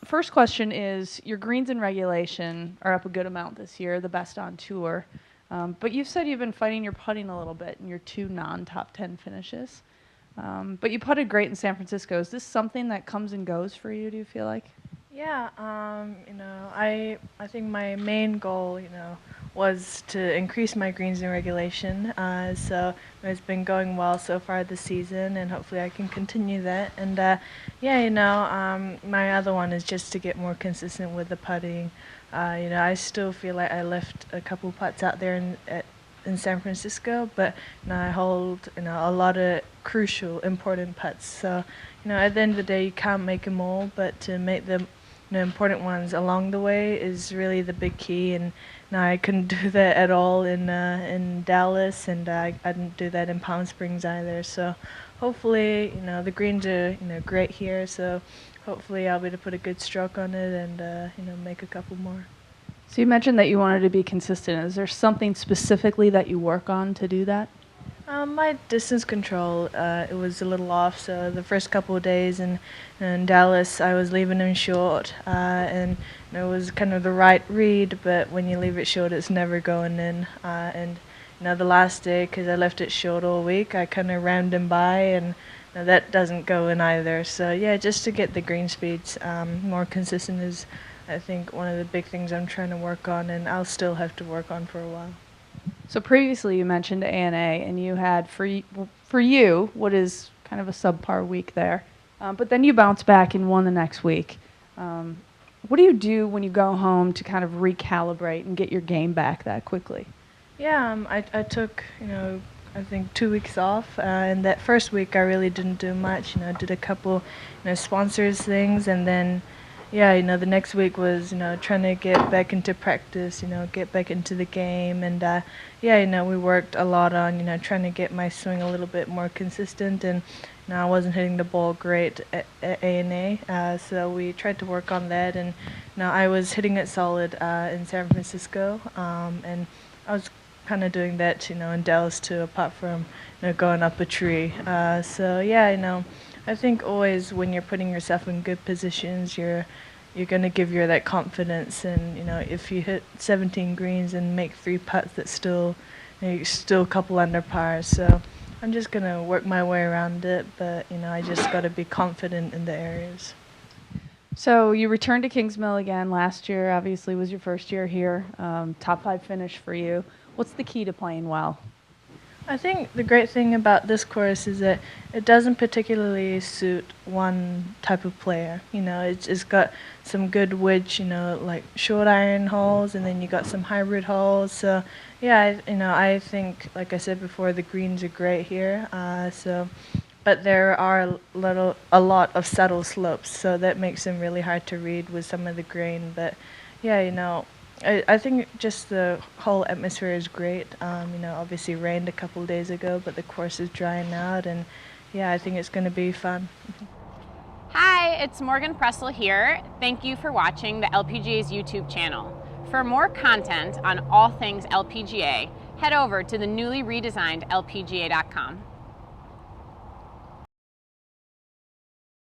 First question is, your greens in regulation are up a good amount this year, the best on tour. But you've said you've been fighting your putting a little bit in your 2 non-top 10 finishes. But you putted great in San Francisco. Is this something that comes and goes for you, do you feel like? Yeah, I think my main goal, was to increase my greens in regulation. So it's been going well so far this season, and hopefully I can continue that. And yeah, my other one is just to get more consistent with the putting. I still feel like I left a couple putts out there in San Francisco, but I hold a lot of crucial, important putts. So at the end of the day, you can't make them all, but to make them important ones along the way is really the big key. And I couldn't do that at all in Dallas, and I didn't do that in Palm Springs either. So hopefully, the greens are great here. So hopefully, I'll be able to put a good stroke on it and make a couple more. So you mentioned that you wanted to be consistent. Is there something specifically that you work on to do that? My distance control, it was a little off. So the first couple of days in Dallas, I was leaving them short, and it was kind of the right read. But when you leave it short, it's never going in. And the last day, because I left it short all week, I kind of rammed them by, and that doesn't go in either. So yeah, just to get the green speeds more consistent is, I think, one of the big things I'm trying to work on, and I'll still have to work on for a while. So previously you mentioned ANA, and you had, for you, what is kind of a subpar week there. But then you bounce back and won the next week. What do you do when you go home to kind of recalibrate and get your game back that quickly? Yeah, I took, I think 2 weeks off. And that first week I really didn't do much. Did a couple, sponsors things, and then yeah, the next week was, trying to get back into practice, get back into the game. And, yeah, we worked a lot on, trying to get my swing a little bit more consistent. And, I wasn't hitting the ball great at ANA, so we tried to work on that. And, I was hitting it solid in San Francisco. And I was kind of doing that, in Dallas too, apart from, going up a tree. So, yeah, I think always when you're putting yourself in good positions, you're going to give you that confidence. And if you hit 17 greens and make 3 putts, that's still still a couple under par. So I'm just going to work my way around it. But I just got to be confident in the areas. So you returned to Kingsmill again last year. Obviously, was your first year here. Top 5 finish for you. What's the key to playing well? I think the great thing about this course is that it doesn't particularly suit one type of player. It's got some good wedge, like short iron holes, and then you got some hybrid holes. So, yeah, I think, like I said before, the greens are great here. But there are a lot of subtle slopes, so that makes them really hard to read with some of the grain. But, yeah, I think just the whole atmosphere is great. Obviously rained a couple days ago, but the course is drying out, and yeah, I think it's going to be fun. Hi, it's Morgan Pressel here. Thank you for watching the LPGA's YouTube channel. For more content on all things LPGA, head over to the newly redesigned LPGA.com.